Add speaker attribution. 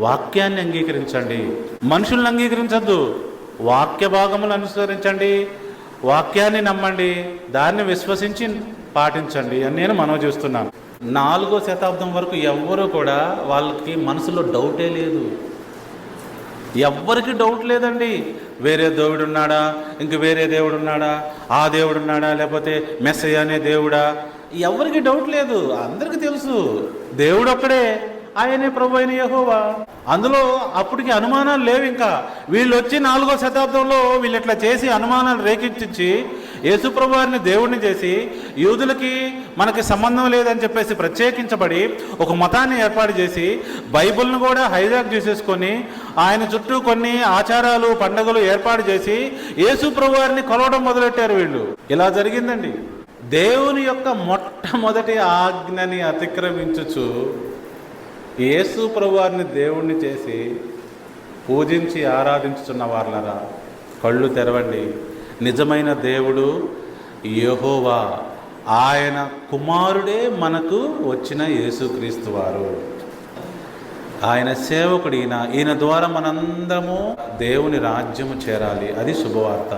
Speaker 1: వాక్యాన్ని అంగీకరించండి, మనుషుల్ని అంగీకరించద్దు. వాక్య భాగములు అనుసరించండి, వాక్యాన్ని నమ్మండి, దాన్ని విశ్వసించి పాటించండి అని నేను మనవి చేస్తున్నాను. 4వ శతాబ్దం వరకు ఎవ్వరూ కూడా వాళ్ళకి మనసులో డౌటే లేదు. ఎవ్వరికి డౌట్ లేదండి. వేరే దేవుడు ఉన్నాడా, ఇంక వేరే దేవుడు ఉన్నాడా, ఆ దేవుడు ఉన్నాడా, లేకపోతే మెస్సయ్య అనే దేవుడా, ఎవరికి డౌట్ లేదు. అందరికీ తెలుసు దేవుడు ఒక్కడే, ఆయనే ప్రభు అయిన యెహోవా. అందులో అప్పటికి అనుమానాలు లేవు. ఇంకా వీళ్ళు వచ్చి 4వ శతాబ్దంలో వీళ్ళు ఇట్లా చేసి అనుమానాలు రేకెత్తించి యేసుప్రభు వారిని దేవుడిని చేసి యూదులకి మనకి సంబంధం లేదని చెప్పేసి ప్రత్యేకించబడి ఒక మతాన్ని ఏర్పాటు చేసి బైబిల్ను కూడా హైజాక్ చేసేసుకొని ఆయన చుట్టూ కొన్ని ఆచారాలు పండుగలు ఏర్పాటు చేసి యేసుప్రభు వారిని కొలవడం మొదలెట్టారు వీళ్ళు. ఇలా జరిగిందండి. దేవుని యొక్క మొట్టమొదటి ఆజ్ఞని అతిక్రమించుచు యేసు ప్రభువారిని దేవుణ్ణి చేసి పూజించి ఆరాధించుతున్న వాళ్ళరా, కళ్ళు తెరవండి. నిజమైన దేవుడు యెహోవా, ఆయన కుమారుడే మనకు వచ్చిన యేసుక్రీస్తు వారు. ఆయన సేవకుడు ఈయన ద్వారా మనందరము దేవుని రాజ్యము చేరాలి. అది శుభవార్త.